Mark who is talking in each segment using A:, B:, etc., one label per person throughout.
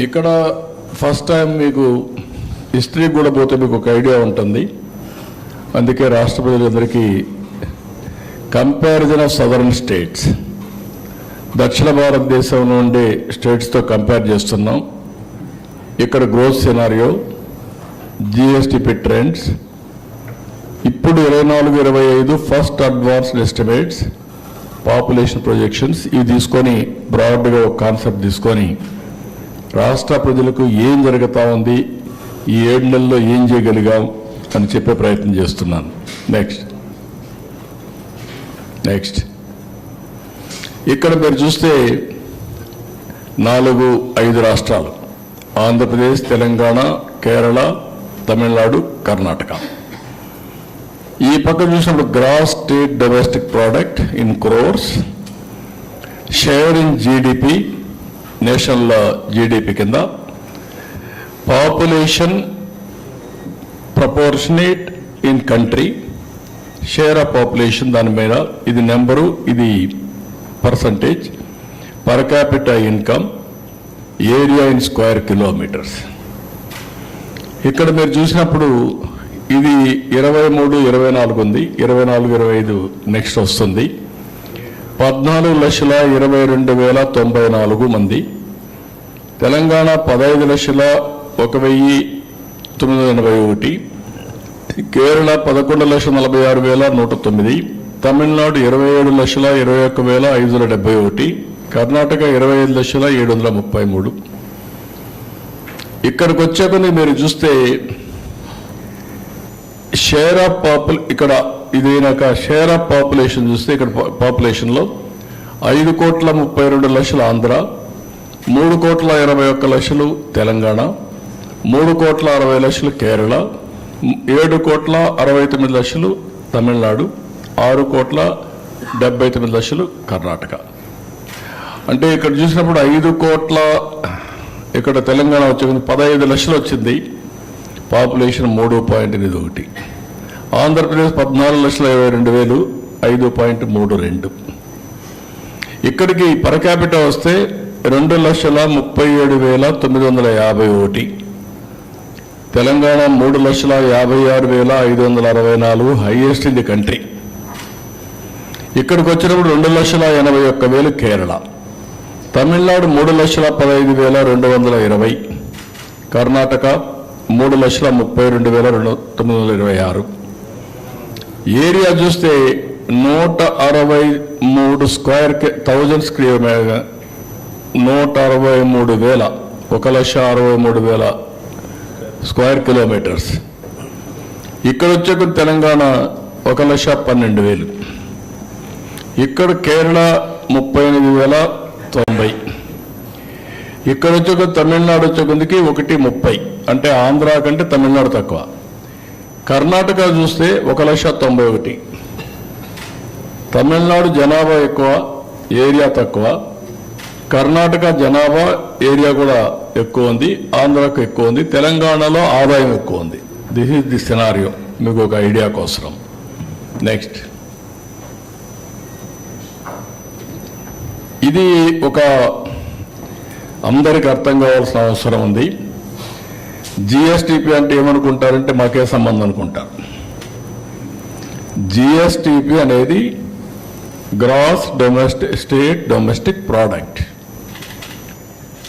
A: ఇక్కడ first time మీకు history కూడా పోతే మీకు ఒక ఐడియా ఉంటుంది. అందుకే రాష్ట్ర ప్రజలందరికీ కంపారిజన్ ఆఫ్ సదరన్ స్టేట్స్, దక్షిణ భారతదేశంలో ఉండే స్టేట్స్తో కంపేర్ చేస్తున్నాం. ఇక్కడ గ్రోత్ సినారియో, జిఎస్టిపి ట్రెండ్స్, ఇప్పుడు 24-25 first advanced estimates, population projections ఇవి తీసుకొని బ్రాడ్గా ఒక కాన్సెప్ట్ తీసుకొని రాష్ట్ర ప్రజలకు ఏం జరుగుతూ ఉంది, ఈ 7 నెలల్లో ఏం చేయగలిగాం అని చెప్పే ప్రయత్నం చేస్తున్నాను. నెక్స్ట్ ఇక్కడ మీరు చూస్తే 4-5 రాష్ట్రాలు, ఆంధ్రప్రదేశ్, తెలంగాణ, కేరళ, తమిళనాడు, కర్ణాటక. ఈ పక్కన చూసినప్పుడు gross state domestic product in crores, share in GDP, national GDP కింద, population proportionate in country, share of population దాని మీద, ఇది నెంబరు, ఇది percentage, per capital income, area in square kilometres. ఇక్కడ మీరు చూసినప్పుడు ఇది 23-24 ఉంది, 24-25 నెక్స్ట్ వస్తుంది. 14,22,094 మంది. తెలంగాణ 15,01,981, కేరళ 11,46,109, తమిళనాడు 27,21,571, కర్ణాటక 25,733. ఇక్కడికి వచ్చే కొన్ని మీరు చూస్తే షేర్ ఆఫ్ ఇక్కడ ఇదేనాక షేర్ ఆఫ్ పాపులేషన్ చూస్తే ఇక్కడ పాపులేషన్లో 5,32,00,000 ఆంధ్ర, 3,81,00,000 తెలంగాణ, 3,60,00,000 కేరళ, 7,69,00,000 తమిళనాడు, 6,79,00,000 కర్ణాటక. అంటే ఇక్కడ చూసినప్పుడు 5 కోట్ల, ఇక్కడ తెలంగాణ వచ్చింది 15 లక్షలు వచ్చింది, పాపులేషన్ 3.81. ఆంధ్రప్రదేశ్ 14,22,000, 5.32. ఇక్కడికి పర్ క్యాపిటల్ వస్తే 2,37,951, Telangana 3,56,564, highest in the country. ఇక్కడికి వచ్చినప్పుడు 2,81,000 కేరళ, తమిళనాడు 3,15,220, కర్ణాటక 3,32,926. ఏరియా చూస్తే 163 స్క్వేర్ 1000 స్క్వేర్ 163,000, 1,63,000 స్క్వేర్ కిలోమీటర్స్. ఇక్కడ వచ్చే తెలంగాణ 1,12,000, ఇక్కడ కేరళ 38,090, ఇక్కడ వచ్చే తమిళనాడు వచ్చే కొందికి 1,30, అంటే ఆంధ్ర కంటే తమిళనాడు తక్కువ. కర్ణాటక చూస్తే 1,91,000, తమిళనాడు జనాభా ఎక్కువ, ఏరియా తక్కువ. కర్ణాటక జనాభా, ఏరియా కూడా ఎక్కువ ఉంది, ఆంధ్రాకు ఎక్కువ ఉంది, తెలంగాణలో ఆదాయం ఎక్కువ ఉంది. దిస్ ఈజ్ ది సినారియో, మీకు ఒక ఐడియా కోసం. నెక్స్ట్, ఇది ఒక అందరికి అర్థం కావాల్సిన అవసరం ఉంది. జిఎస్టిపి అంటే ఏమనుకుంటారంటే మాకే సంబంధం అనుకుంటారు. జిఎస్టిపి అనేది గ్రాస్ స్టేట్ డొమెస్టిక్ ప్రోడక్ట్,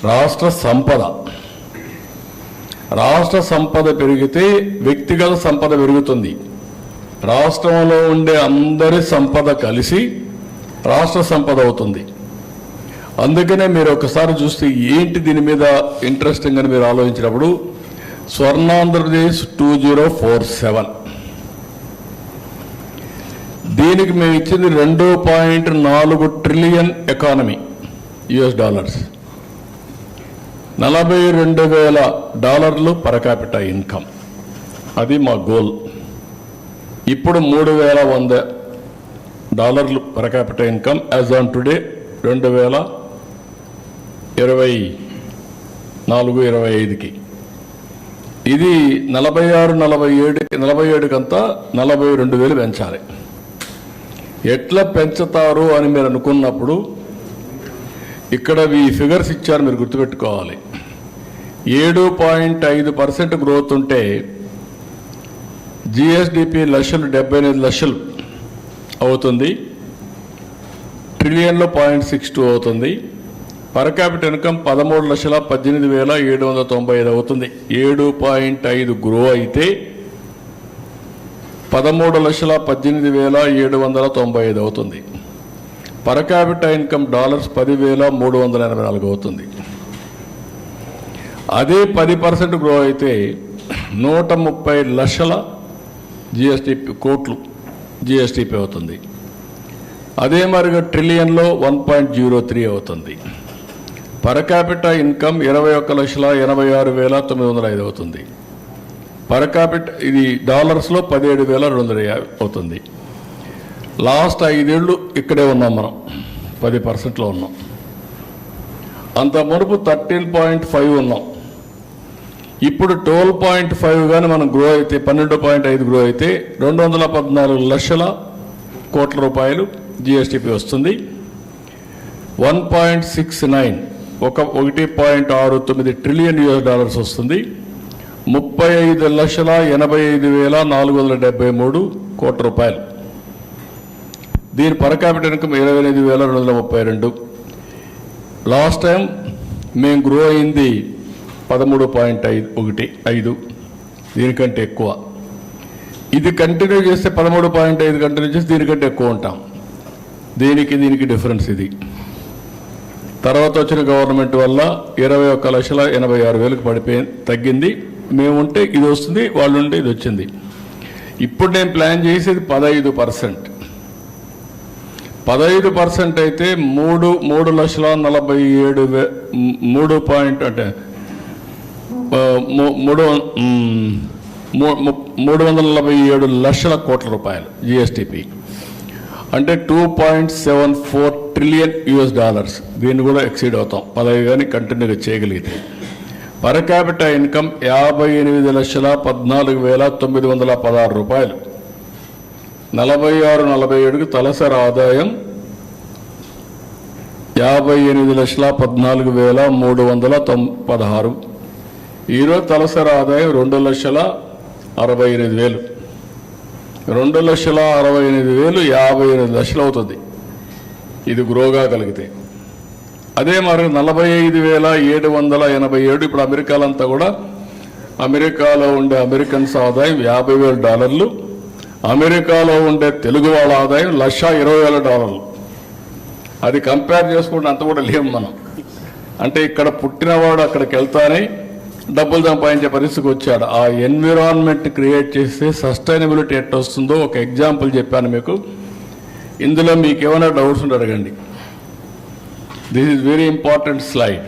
A: రాష్ట్ర సంపద. రాష్ట్ర సంపద పెరిగితే వ్యక్తిగత సంపద పెరుగుతుంది. రాష్ట్రంలో ఉండే అందరి సంపద కలిసి రాష్ట్ర సంపద అవుతుంది. అందుకనే మీరు ఒకసారి చూస్తే ఏంటి దీని మీద ఇంట్రెస్టింగ్ అని మీరు ఆలోచించినప్పుడు, స్వర్ణాంధ్రప్రదేశ్ 2047, దీనికి మేము ఇచ్చింది $2.4 trillion economy, US, $42,000 per capital income. అది మా గోల్. ఇప్పుడు $3,100 per capital income as on today 2024-25కి. ఇది 46-47 కంతా 42,000 పెంచాలి. ఎట్లా పెంచుతారు అని మీరు అనుకున్నప్పుడు ఇక్కడ ఈ ఫిగర్స్ ఇచ్చారు, మీరు గుర్తుపెట్టుకోవాలి. 7.5% గ్రోత్ ఉంటే జిఎస్డిపి లక్షలు 78 లక్షలు అవుతుంది, ట్రిలియన్లో 0.62 అవుతుంది. పర్ క్యాపిటల్ ఇన్కమ్ 13,18,795 అవుతుంది. 7.5 గ్రో అయితే 13,18,795 అవుతుంది. పర్ క్యాపిటల్ ఇన్కమ్ $10,384 అవుతుంది. అదే 10% గ్రో అయితే 130 లక్షల కోట్లు జిఎస్టిపి అవుతుంది. అదే మరిగా ట్రిలియన్లో 1.03 అవుతుంది. పర్ క్యాపిటల్ ఇన్కమ్ 21,86,905 అవుతుంది. పర్ క్యాపిటల్ ఇది డాలర్స్లో 17,250 అవుతుంది. లాస్ట్ 5 ఏళ్ళు ఇక్కడే ఉన్నాం, మనం 10%లో ఉన్నాం. అంత మునుపు 13.5 ఉన్నాం. ఇప్పుడు 12.5 కానీ మనం గ్రో అయితే 12.5 గ్రో అయితే 214 లక్షల కోట్ల రూపాయలు జిఎస్టిపి వస్తుంది. 1.69 1.69 ట్రిలియన్ US వస్తుంది. 35,85,473 కోట్ల రూపాయలు. దీని per capital income 28,232. Last time మేము గ్రో అయింది 13.5, దీనికంటే ఎక్కువ. ఇది కంటిన్యూ చేస్తే 13.5 కంటిన్యూ చేస్తే దీనికంటే ఎక్కువ ఉంటాం. దీనికి డిఫరెన్స్ ఇది. తర్వాత వచ్చిన గవర్నమెంట్ వల్ల 21,86,000 తగ్గింది. మేము ఉంటే ఇది వస్తుంది, వాళ్ళు ఉంటే ఇది వచ్చింది. ఇప్పుడు నేను ప్లాన్ చేసేది 15%. 15% అయితే 347 లక్షల కోట్ల రూపాయలు జిఎస్టిపి అంటే 2.74 ట్రిలియన్ US. దీన్ని కూడా ఎక్సీడ్ అవుతాం 15 కానీ కంటిన్యూగా చేయగలిగితే. పర్ క్యాపిటల్ ఇన్కమ్ 58,14,916 రూపాయలు. 46-47కి తలసరి ఆదాయం 58,14,316. ఈరోజు తలసరి ఆదాయం 2,68,000. 2,68,000 58 లక్షలు అవుతుంది ఇది గ్రోగా కలిగితే. అదే మరి 45,787. ఇప్పుడు అమెరికాలంతా కూడా అమెరికాలో ఉండే అమెరికన్స్ ఆదాయం $50,000. అమెరికాలో ఉండే తెలుగు వాళ్ళ ఆదాయం $120,000. అది కంపేర్ చేసుకుంటే అంత కూడా లేము మనం. అంటే ఇక్కడ పుట్టినవాడు అక్కడికి వెళ్తానే డబ్బులు సంపాదించే పరిస్థితికి వచ్చాడు. ఆ ఎన్విరాన్మెంట్ క్రియేట్ చేస్తే సస్టైనబిలిటీ ఎట్లా వస్తుందో ఒక ఎగ్జాంపుల్ చెప్పాను మీకు. ఇందులో మీకు ఏమైనా డౌట్స్ ఉంటే అడగండి. This is very important slide.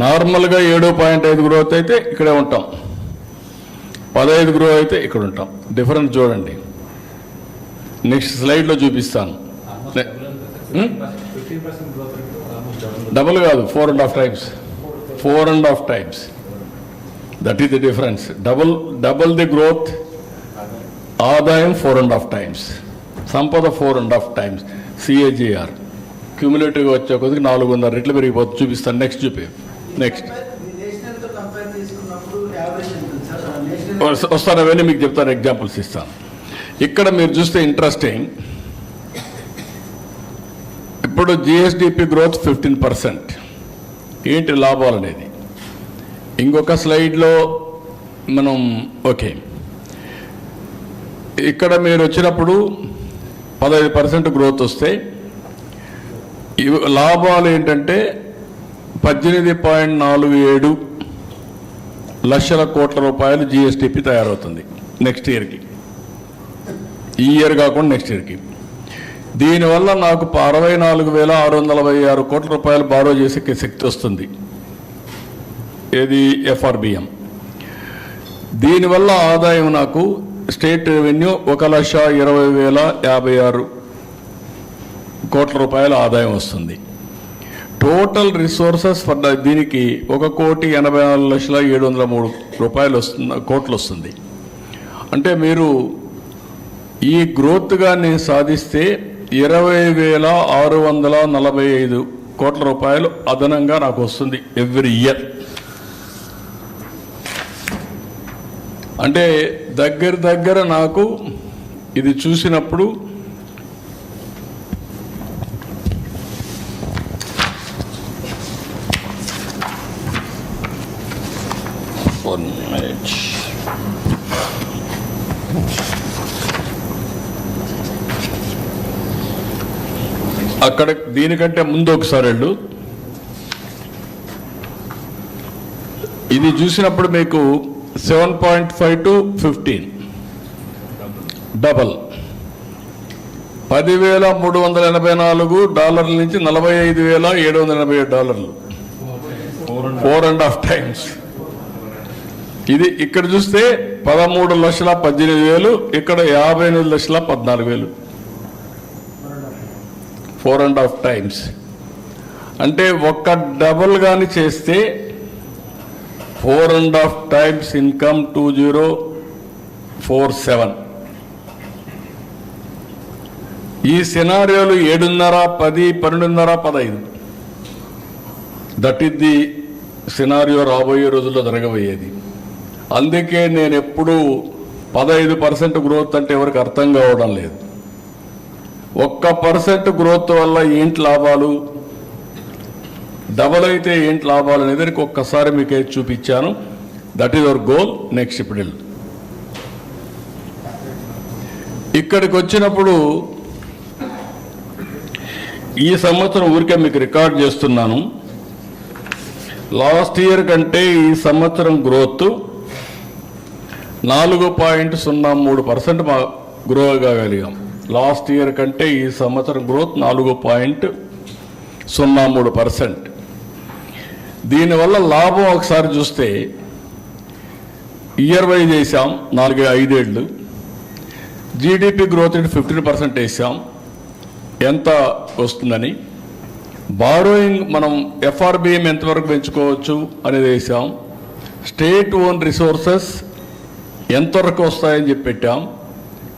A: నార్మల్గా 7.5 గ్రోత్ అయితే ఇక్కడే ఉంటాం, 15 గ్రో అయితే ఇక్కడ ఉంటాం. డిఫరెన్స్ చూడండి, నెక్స్ట్ స్లైడ్లో చూపిస్తాను. డబుల్ కాదు, 4.5 times. 4.5 times. That is the difference. Double the growth. ఆదాయం 4.5 times. సంపద 4.5 times. CAGR క్యూములేటివ్గా వచ్చే కొద్దిగా 400 రెట్లు పెరిగిపోతుంది. చూపిస్తాను. నెక్స్ట్ నెక్స్ట్ వస్తాను, అవన్నీ మీకు చెప్తాను, ఎగ్జాంపుల్స్ ఇస్తాను. ఇక్కడ మీరు చూస్తే ఇంట్రెస్టింగ్. ఇప్పుడు జిఎస్డిపి గ్రోత్ 15%. ఏంటి లాభాలు అనేది ఇంకొక స్లైడ్లో మనం ఓకే. ఇక్కడ మీరు వచ్చినప్పుడు 15% గ్రోత్ వస్తే లాభాలు ఏంటంటే 18.47 లక్షల కోట్ల రూపాయలు జిఎస్టిపి తయారవుతుంది నెక్స్ట్ ఇయర్కి. ఈ ఇయర్ కాకుండా నెక్స్ట్ ఇయర్కి. దీనివల్ల నాకు 64,646 కోట్ల రూపాయలు బారో చేసే శక్తి వస్తుంది. ఏది ఎఫ్ఆర్బిఎం. దీనివల్ల ఆదాయం నాకు స్టేట్ రెవెన్యూ 1,20,056 కోట్ల రూపాయల ఆదాయం వస్తుంది. టోటల్ రిసోర్సెస్ ఫర్ దీనికి 1,84,703 కోట్లు వస్తుంది. అంటే మీరు ఈ గ్రోత్గా నేను సాధిస్తే 20,645 కోట్ల రూపాయలు అదనంగా నాకు వస్తుంది ఎవ్రీ ఇయర్. అంటే దగ్గర నాకు ఇది చూసినప్పుడు అక్కడ దీనికంటే ముందు ఒకసారి వెళ్ళు. ఇది చూసినప్పుడు మీకు 7.5 to 15 డబల్ $10,384 నుంచి $45,787, 4.5 times. ఇది ఇక్కడ చూస్తే 13,18,000, ఇక్కడ 58,14,000, 4.5 times. అంటే ఒక్క డబుల్ కానీ చేస్తే 4.5 times ఇన్కమ్ 2047. ఈ సినారియోలు 7:30, 10, 12:30, 15. దట్ ఈస్ ది సినారియో రాబోయే రోజుల్లో జరగబోయేది. అందుకే నేను ఎప్పుడూ 15% గ్రోత్ అంటే ఎవరికి అర్థం కావడం లేదు. 1% గ్రోత్ వల్ల ఏంటి లాభాలు, డబల్ అయితే ఏంటి లాభాలు అనేది ఒక్కసారి మీకు చూపించాను. That is our goal. Next ఇప్పుడు ఇక్కడికి వచ్చినప్పుడు ఈ సంవత్సరం ఊరికే మీకు రికార్డ్ చేస్తున్నాను. లాస్ట్ ఇయర్ కంటే ఈ సంవత్సరం గ్రోత్ 4.03% గ్రో కాగలిగాం. లాస్ట్ ఇయర్ కంటే ఈ సంవత్సరం గ్రోత్ 4.03%. దీనివల్ల లాభం ఒకసారి చూస్తే ఇయర్ వైజ్ వేసాం 4-5 ఏళ్ళు. జీడిపి గ్రోత్ రేట్ 15% వేసాం. ఎంత వస్తుందని. బారోయింగ్ మనం ఎఫ్ఆర్బిఎం ఎంతవరకు పెంచుకోవచ్చు అనేది వేసాం. స్టేట్ ఓన్ రిసోర్సెస్ ఎంతవరకు వస్తాయని చెప్పి పెట్టాం.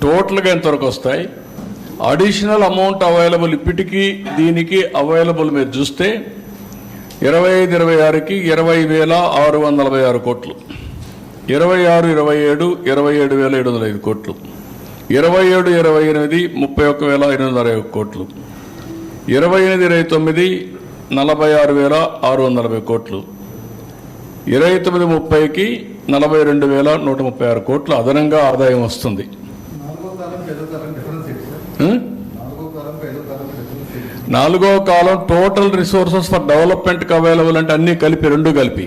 A: టోటల్గా ఎంతవరకు వస్తాయి, అడిషనల్ అమౌంట్ అవైలబుల్ ఇప్పటికీ దీనికి అవైలబుల్ మీరు చూస్తే 25-26కి 20,646 కోట్లు, 26-27 27,705 కోట్లు, 27-28 31,860 కోట్లు, 28-29 46,640 కోట్లు, 29-30కి 42,136 కోట్లు అదనంగా ఆదాయం వస్తుంది. నాలుగో కాలం టోటల్ రిసోర్సెస్ ఫర్ డెవలప్మెంట్కి అవైలబుల్ అంటే అన్నీ కలిపి, రెండు కలిపి.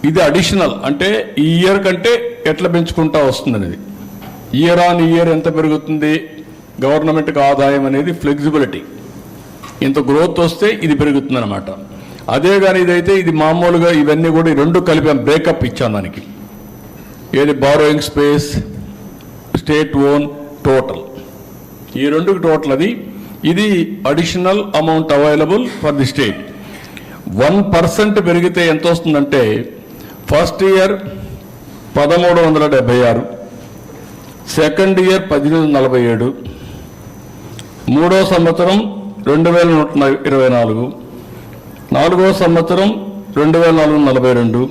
A: ఇది అడిషనల్ అంటే ఈ ఇయర్ కంటే ఎట్లా పెంచుకుంటా వస్తుంది అనేది. ఇయర్ ఆన్ ఇయర్ ఎంత పెరుగుతుంది గవర్నమెంట్కి ఆదాయం అనేది ఫ్లెక్సిబిలిటీ. ఇంత గ్రోత్ వస్తే ఇది పెరుగుతుంది అనమాట. అదే కానీ ఇదైతే ఇది మామూలుగా ఇవన్నీ కూడా రెండు కలిపి బ్రేకప్ ఇచ్చాను దానికి. ఏది borrowing space, state own, total, ఈ రెండుకి టోటల్ అది. ఇది additional amount available for the state. 1% పెరిగితే ఎంత వస్తుందంటే ఫస్ట్ ఇయర్ 1,376, సెకండ్ ఇయర్ 1,847, మూడో సంవత్సరం 2,124, నాలుగో సంవత్సరం 2,442,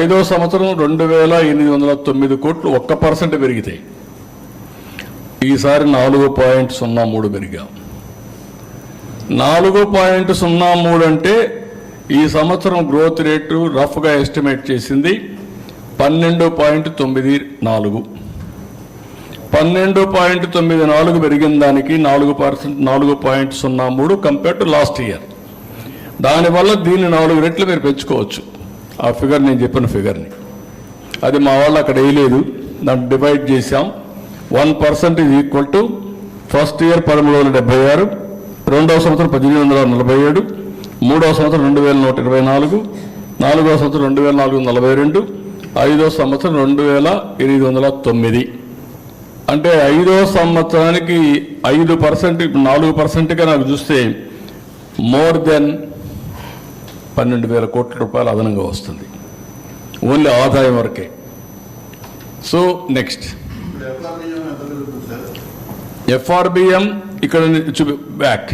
A: ఐదో సంవత్సరం 2,809 కోట్లు 1% పెరిగితాయి. ఈసారి 4.03 పెరిగాం. 4.03 అంటే ఈ సంవత్సరం గ్రోత్ రేటు రఫ్గా ఎస్టిమేట్ చేసింది 12.94. 12.94 పెరిగిన దానికి 4.03 కంపేర్ టు లాస్ట్ ఇయర్. దానివల్ల దీన్ని 4 రెట్లు మీరు పెంచుకోవచ్చు. ఆ ఫిగర్ నేను చెప్పిన ఫిగర్ని అది మా వాళ్ళు అక్కడ వేయలేదు, దాన్ని డివైడ్ చేశాం. 1% is equal to first year 1,376, రెండవ సంవత్సరం 1,847, మూడవ సంవత్సరం 2,124, నాలుగవ సంవత్సరం 2,442, ఐదో సంవత్సరం 2,809. అంటే ఐదో సంవత్సరానికి 5%, 4%గా నాకు చూస్తే మోర్ దెన్ 12,000 కోట్ల రూపాయలు అదనంగా వస్తుంది ఓన్లీ ఆదాయం వరకే. సో నెక్స్ట్ ఎఫ్ఆర్బిఎం ఇక్కడ బ్యాక్.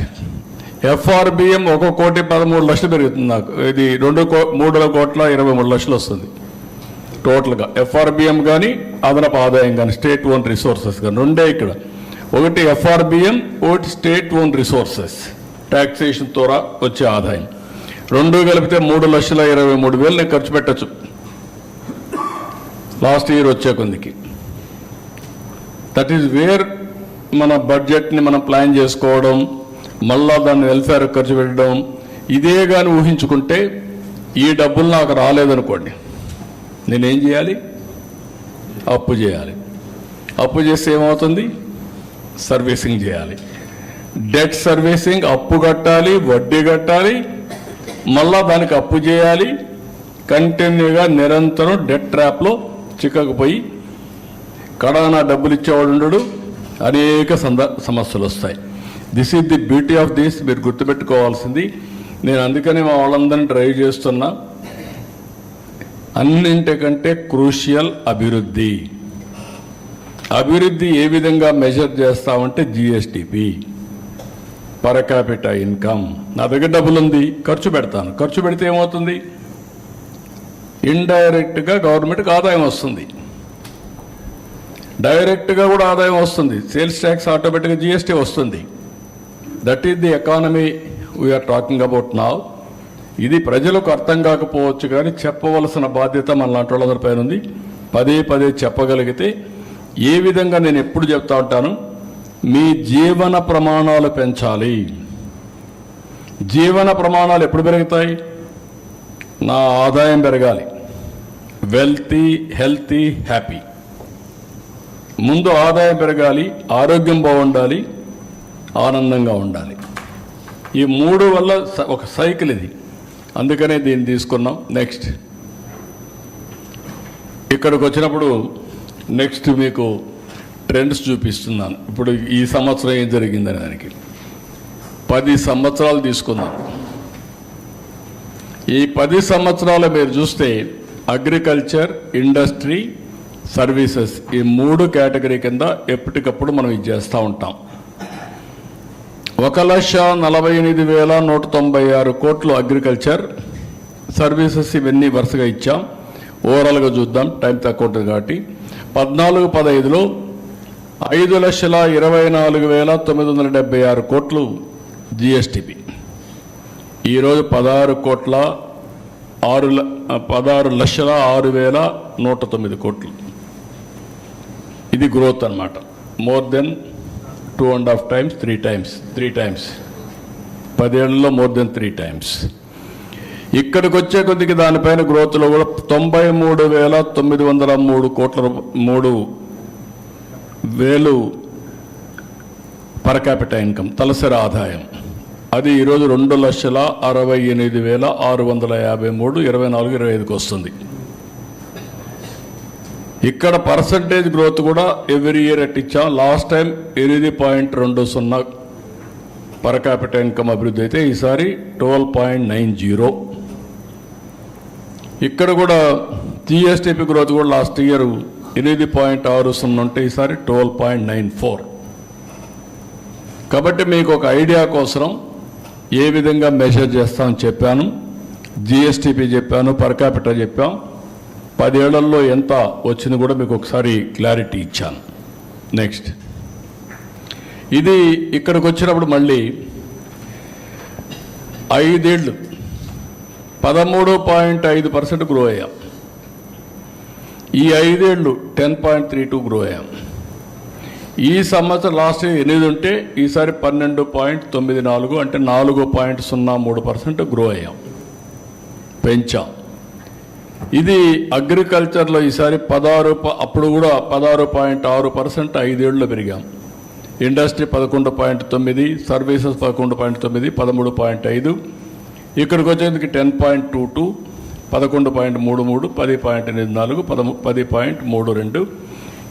A: ఎఫ్ఆర్బిఎం 1,13,00,000 పెరుగుతుంది నాకు. ఇది 2,03,23,00,000 వస్తుంది. టోటల్గా ఎఫ్ఆర్బిఎం కానీ అదనపు ఆదాయం కానీ స్టేట్ ఓన్ రిసోర్సెస్ కానీ రెండే ఇక్కడ. ఒకటి ఎఫ్ఆర్బిఎం, ఒకటి స్టేట్ ఓన్ రిసోర్సెస్ ట్యాక్సేషన్ ద్వారా వచ్చే ఆదాయం. రెండు కలిపితే 3,23,000 నేను ఖర్చు పెట్టచ్చు లాస్ట్ ఇయర్ వచ్చే కొందికి. దట్ ఈజ్ వేర్ మన బడ్జెట్ని మనం ప్లాన్ చేసుకోవడం, మళ్ళా దాన్ని వెల్ఫేర్ ఖర్చు పెట్టడం. ఇదే కానీ ఊహించుకుంటే ఈ డబ్బులు నాకు రాలేదనుకోండి, నేనేం చేయాలి? అప్పు చేయాలి. అప్పు చేస్తే ఏమవుతుంది? సర్వీసింగ్ చేయాలి. డెట్ సర్వీసింగ్, అప్పు కట్టాలి, వడ్డీ కట్టాలి, మళ్ళా దానికి అప్పు చేయాలి. కంటిన్యూగా నిరంతరం డెట్ ట్రాప్లో చిక్కకపోయి కడానా డబ్బులు ఇచ్చేవాడు ఉండడు, అనేక సమస్యలు వస్తాయి. This is the beauty of this. మీరు గుర్తుపెట్టుకోవాల్సింది. నేను అందుకని మా వాళ్ళందరినీ డ్రైవ్ చేస్తున్నా. అన్నింటికంటే క్రూషియల్ అభివృద్ధి. అభివృద్ధి ఏ విధంగా మెజర్ చేస్తామంటే జిఎస్టిపి, పర్ క్యాపిటా ఇన్కమ్. నా దగ్గర డబ్బులు ఉంది, ఖర్చు పెడతాను. ఖర్చు పెడితే ఏమవుతుంది? ఇండైరెక్ట్గా గవర్నమెంట్కి ఆదాయం వస్తుంది, డైరెక్ట్గా కూడా ఆదాయం వస్తుంది. సేల్స్ ట్యాక్స్ ఆటోమేటిక్గా జిఎస్టీ వస్తుంది. That is the economy we are talking about now. ఇది ప్రజలకు అర్థం కాకపోవచ్చు, కానీ చెప్పవలసిన బాధ్యత మన లాంటి వాళ్ళందరి పైన ఉంది. పదే పదే చెప్పగలిగితే ఏ విధంగా నేను ఎప్పుడు చెప్తా ఉంటాను, మీ జీవన ప్రమాణాలు పెంచాలి. జీవన ప్రమాణాలు ఎప్పుడు పెరుగుతాయి? నా ఆదాయం పెరగాలి, వెల్తీ, హెల్తీ, హ్యాపీ. ముందు ఆదాయం పెరగాలి, ఆరోగ్యం బాగుండాలి, ఆనందంగా ఉండాలి. ఈ మూడు వల్ల ఒక సైకిల్ ఇది. అందుకనే దీన్ని తీసుకున్నాం. నెక్స్ట్ ఇక్కడికి వచ్చినప్పుడు నెక్స్ట్ మీకు ట్రెండ్స్ చూపిస్తున్నాను. ఇప్పుడు ఈ సంవత్సరం ఏం జరిగిందని దానికి 10 సంవత్సరాలు తీసుకుందాం. ఈ 10 సంవత్సరాలు మీరు చూస్తే అగ్రికల్చర్, ఇండస్ట్రీ, సర్వీసెస్ ఈ 3 కేటగిరీ కింద ఎప్పటికప్పుడు మనం ఇది చేస్తూ ఉంటాం. 1,48,196 కోట్లు అగ్రికల్చర్, సర్వీసెస్ ఇవన్నీ వరుసగా ఇచ్చాం. ఓవరాల్గా చూద్దాం, టైం తక్కువ ఉంటుంది కాబట్టి. 14-15లో 5,24,976 కోట్లు జిఎస్టిపి. ఈరోజు 16,06,109 కోట్లు. ఇది గ్రోత్ అన్నమాట. More than 2.5 times, 3 times. 10 ఏళ్లలో మోర్ దెన్ 3 times. ఇక్కడికి వచ్చే కొద్దికి దానిపైన గ్రోత్లో కూడా 93,903 కోట్ల 3,000 పర్ క్యాపిటల్ ఇన్కమ్ తలసరి ఆదాయం. అది ఈరోజు 2,68,653 24-25కి వస్తుంది. ఇక్కడ పర్సంటేజ్ గ్రోత్ కూడా ఎవ్రీ ఇయర్ ఎట్టిచ్చాం. Last time 8.20 per capital income అభివృద్ధి అయితే ఈసారి 12.90. ఇక్కడ కూడా జిఎస్టిపి గ్రోత్ కూడా లాస్ట్ ఇయర్ 8.60 ఉంటే ఈసారి 12.94. కాబట్టి మీకు ఒక ఐడియా కోసం ఏ విధంగా మెజర్ చేస్తామని చెప్పాను. జిఎస్టిపి చెప్పాను, పర్ క్యాపిటల్ చెప్పాం. 10 ఏళ్లలో ఎంత వచ్చింది కూడా మీకు ఒకసారి క్లారిటీ ఇచ్చాను. నెక్స్ట్ ఇది ఇక్కడికి వచ్చినప్పుడు మళ్ళీ 5 ఏళ్ళు 13.5% గ్రో అయ్యాం. ఈ 5 ఏళ్ళు 10.32 గ్రో అయ్యాం. ఈ సంవత్సరం లాస్ట్ 8 ఉంటే ఈసారి 12.94 అంటే 4.03% గ్రో అయ్యాం, పెంచాం. ఇది అగ్రికల్చర్లో ఈసారి 16, అప్పుడు కూడా 16.6% 5 ఏళ్ళలో పెరిగాం. Industry 11.9, services 11.9, 13.5. ఇక్కడికి వచ్చేందుకు 10.22, 11.33, 10.84, 10.32.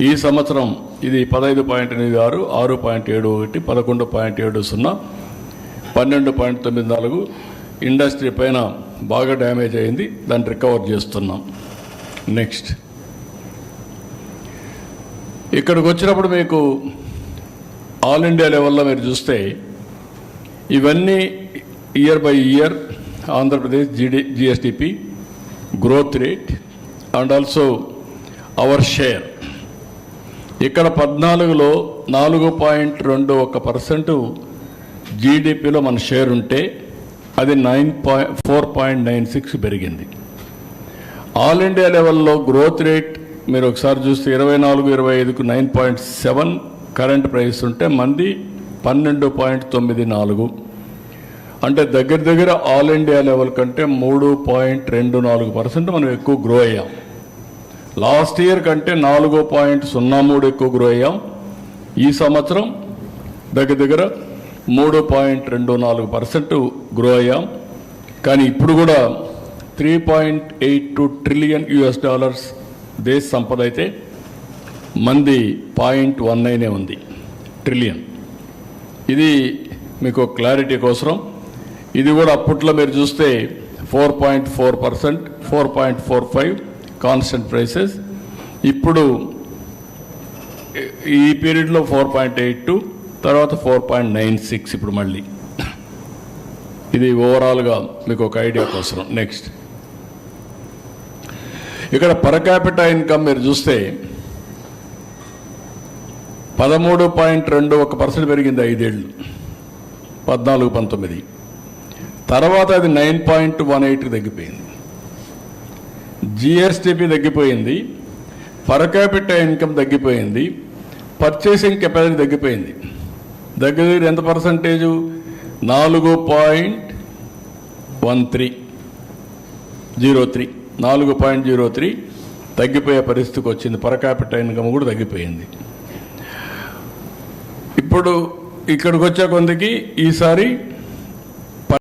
A: ఈ సంవత్సరం ఇది 15.86, 6.71, 11.70, 12.94. ఇండస్ట్రీ పైన బాగా డ్యామేజ్ అయింది, దాన్ని రికవర్ చేస్తున్నాం. నెక్స్ట్ ఇక్కడికి వచ్చినప్పుడు మీకు ఆల్ ఇండియా లెవెల్లో మీరు చూస్తే ఇవన్నీ year by year Andhra Pradesh GSTP growth rate and also our share. ఇక్కడ 14లో 4.21% జీడిపిలో మన షేర్ ఉంటే అది 4.96 పెరిగింది. ఆల్ ఇండియా లెవెల్లో గ్రోత్ రేట్ మీరు ఒకసారి చూస్తే 24-25కు 9.7 కరెంట్ ప్రైస్ ఉంటే మంది 12.94. అంటే దగ్గర ఆల్ ఇండియా లెవెల్ కంటే 3.24% మనం ఎక్కువ గ్రో అయ్యాం. లాస్ట్ ఇయర్ కంటే 4.03 ఎక్కువ గ్రో అయ్యాం. ఈ సంవత్సరం దగ్గర 3.24% గ్రో అయ్యాం. కానీ ఇప్పుడు కూడా $3.82 ట్రిలియన్ దేశ సంపద అయితే మంది 0.19 ఉంది ట్రిలియన్. ఇది మీకు క్లారిటీ కోసం. ఇది కూడా అప్పట్లో మీరు చూస్తే 4.4%, 4.45 కాన్స్టెంట్ ప్రైసెస్. ఇప్పుడు ఈ పీరియడ్లో 4.82, తర్వాత 4.96 ఇప్పుడు మళ్ళీ. ఇది ఓవరాల్గా మీకు ఒక ఐడియా కోసం. నెక్స్ట్ ఇక్కడ పర్ క్యాపిటల్ ఇన్కమ్ మీరు చూస్తే 13.21% పెరిగింది 5 ఏళ్ళు, 14-19. తర్వాత అది 9.18కి తగ్గిపోయింది. జిఎస్టిపి తగ్గిపోయింది, పర్ క్యాపిటల్ ఇన్కమ్ తగ్గిపోయింది, పర్చేసింగ్ కెపాసిటీ తగ్గిపోయింది. దగ్గర ఎంత పర్సంటేజు? 4.03 తగ్గిపోయే పరిస్థితికి వచ్చింది. పర్ క్యాపిటల్ ఇన్కమ్ కూడా తగ్గిపోయింది. ఇప్పుడు ఇక్కడికి వచ్చే కొందికి ఈసారి